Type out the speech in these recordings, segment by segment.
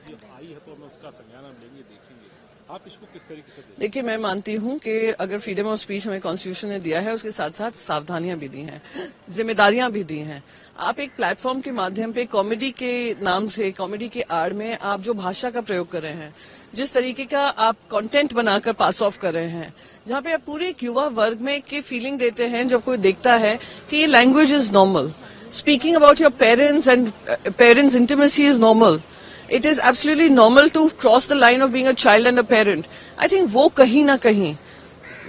जब आई है तो हम उसका संज्ञान हम लेंगे, देखेंगे। आप इसको किस तरीके से देखें? देखिए, मैं मानती हूं कि अगर फ्रीडम ऑफ स्पीच हमें कॉन्स्टिट्यूशन ने दिया है, उसके साथ साथ सावधानियां भी दी हैं, जिम्मेदारियां भी दी हैं। आप एक प्लेटफॉर्म के माध्यम पे कॉमेडी के नाम से, कॉमेडी के आड़ में आप जो भाषा का प्रयोग कर रहे हैं, जिस तरीके का आप कंटेंट बनाकर पास ऑफ कर रहे हैं, जहां पे आप पूरे एक युवा वर्ग में की फीलिंग देते हैं जब कोई देखता है कि ये language is normal, speaking about your parents and parents intimacy is normal, it is absolutely normal to cross the line of being a child and a parent. I think वो कहीं ना कहीं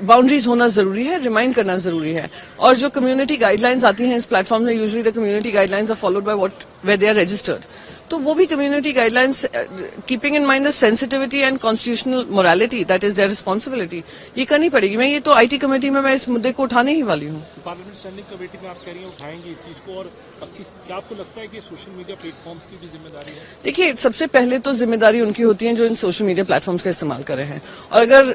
बाउंड्रीज होना जरूरी है, रिमाइंड करना जरूरी है। और जो कम्युनिटी गाइडलाइंस आती हैं इस प्लेटफॉर्म में, usually the community guidelines are followed by what where they are registered, तो वो भी community guidelines keeping in mind the sensitivity and constitutional morality, that is their responsibility, ये करनी पड़ेगी। मैं ये तो आईटी कमेटी में मैं इस मुद्दे को उठाने ही वाली हूँ। पार्लियामेंट स्टैंडिंग कमेटी में आप कह रही हैं उठाएंगे इस चीज को, और क्या आपको लगता है कि सोशल मीडिया प्लेटफॉर्म्स की भी जिम्मेदारी है? देखिए, सबसे पहले तो जिम्मेदारी उनकी होती है जो इन सोशल मीडिया प्लेटफॉर्म्स का इस्तेमाल कर रहे हैं, और अगर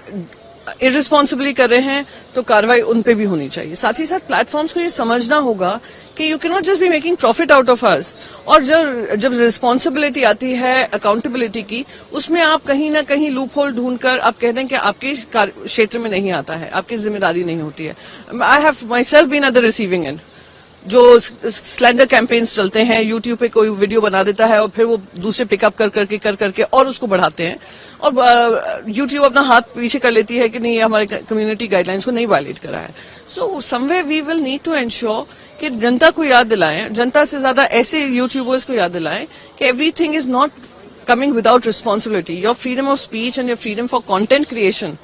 इररिस्पॉन्सिबली कर रहे हैं तो कार्रवाई उन पे भी होनी चाहिए। साथ ही साथ प्लेटफॉर्म्स को ये समझना होगा कि you can not just be making profit out of us, और जब रिस्पॉन्सिबिलिटी आती है अकाउंटेबिलिटी की, उसमें आप कहीं ना कहीं लूप होल ढूंढकर आप कह दें कि आपके क्षेत्र में नहीं आता है, आपकी जिम्मेदारी नहीं होती है। I have myself been at the receiving end, जो स्लैंडर कैंपेन्स चलते हैं, यूट्यूब पे कोई वीडियो बना देता है और फिर वो दूसरे पिकअप कर करके और उसको बढ़ाते हैं, और यूट्यूब अपना हाथ पीछे कर लेती है कि नहीं, ये हमारे कम्युनिटी गाइडलाइंस को नहीं वायलेट करा है। So somewhere we will need to ensure कि जनता को याद दिलाएं, जनता से ज्यादा ऐसे यूट्यूबर्स को याद दिलाएं कि everything is not coming without responsibility. Your freedom of speech and your freedom for content creation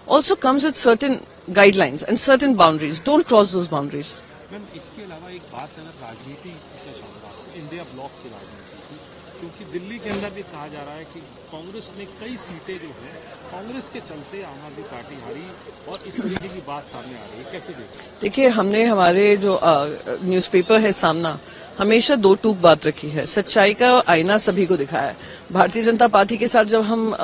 also comes with certain guidelines and certain boundaries. Don't cross those boundaries. Ma'am, इसके अलावा एक बात अगर राजनीति का चाहूँगा आपसे, इंडिया ब्लॉक की राजनीति की, क्योंकि दिल्ली के अंदर भी कहा जा रहा है कि कांग्रेस ने कई सीटें जो है कांग्रेस के चलते आम आदमी पार्टी हारी, और इस तरीके की बात सामने आ रही है, कैसे देखिए, हमने हमारे जो न्यूज़पेपर है सामना, हमेशा दो टूक बात रखी है, सच्चाई का आईना सभी को दिखाया है। भारतीय जनता पार्टी के साथ जब हम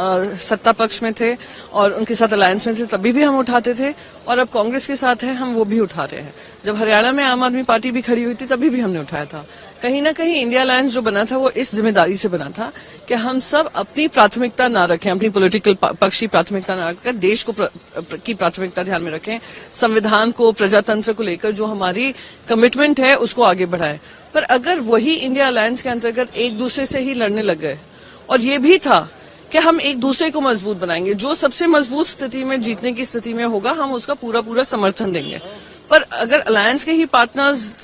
सत्ता पक्ष में थे और उनके साथ अलायंस में थे, तभी भी हम उठाते थे, और अब कांग्रेस के साथ हैं, हम वो भी उठा रहे हैं। जब हरियाणा में आम आदमी पार्टी भी खड़ी हुई थी, तभी भी हमने उठाया था। कहीं ना कहीं इंडिया अलायंस जो बना था वो इस जिम्मेदारी से बना था कि हम सब अपनी प्राथमिकता ना रखें, अपनी पॉलिटिकल पक्ष की प्राथमिकता ना रखकर देश को की प्राथमिकता ध्यान में रखें, संविधान को, प्रजातंत्र को लेकर जो हमारी कमिटमेंट है उसको आगे बढ़ाएं। पर अगर वही इंडिया अलायंस के अंतर्गत एक दूसरे से ही लड़ने लग गए, और ये भी था कि हम एक दूसरे को मजबूत बनाएंगे, जो सबसे मजबूत स्थिति में, जीतने की स्थिति में होगा, हम उसका पूरा समर्थन देंगे। पर अगर अलायंस के ही पार्टनर्स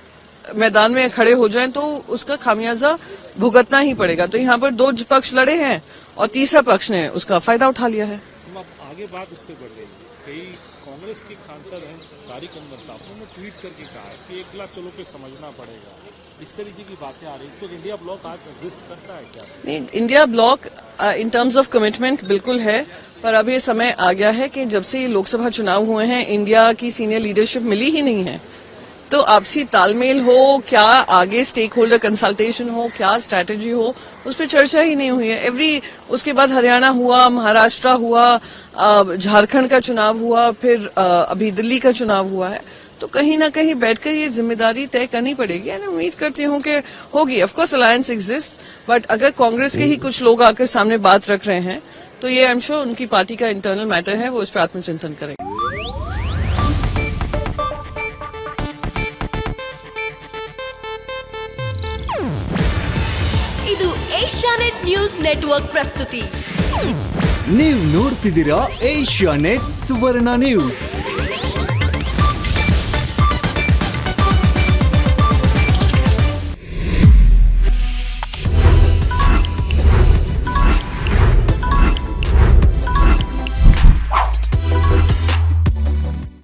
मैदान में खड़े हो जाएं तो उसका खामियाजा भुगतना ही पड़ेगा। तो यहाँ पर दो पक्ष लड़े हैं और तीसरा पक्ष ने उसका फायदा उठा लिया है। अब आगे बात इससे बढ़ रही है, कई कांग्रेस के सांसद हैं तारिक अनवर साहब, उन्होंने ट्वीट करके कहा है कि एकला चलो के समझना पड़ेगा, इस तरीके की बातें आ रही। तो इंडिया ब्लॉक आज एग्जिस्ट करता है क्या? नहीं, India block in terms of commitment बिल्कुल है, पर अब ये समय आ गया है कि जब से ये लोकसभा चुनाव हुए हैं, इंडिया की सीनियर लीडरशिप मिली ही नहीं है। तो आपसी तालमेल हो, क्या आगे स्टेक होल्डर कंसल्टेशन हो, क्या स्ट्रैटेजी हो, उस पर चर्चा ही नहीं हुई है। उसके बाद हरियाणा हुआ, महाराष्ट्र हुआ, झारखंड का चुनाव हुआ, फिर अभी दिल्ली का चुनाव हुआ है। तो कहीं ना कहीं बैठकर ये जिम्मेदारी तय करनी पड़ेगी, और उम्मीद करती हूँ कि होगी। Of course alliance exist, but अगर कांग्रेस के ही कुछ लोग आकर सामने बात रख रहे हैं, तो ये आई एम श्योर उनकी पार्टी का इंटरनल मैटर है, वो इस पर आत्मचिंतन करेंगे। ಇದು ಏಷ್ಯಾನೆಟ್ ನ್ಯೂಸ್ ನೆಟ್ವರ್ಕ್ ಪ್ರಸ್ತುತಿ. ನೀವು ನೋಡ್ತಿದ್ದೀರಾ ಏಷ್ಯಾನೆಟ್ ಸುವರ್ಣ ನ್ಯೂಸ್.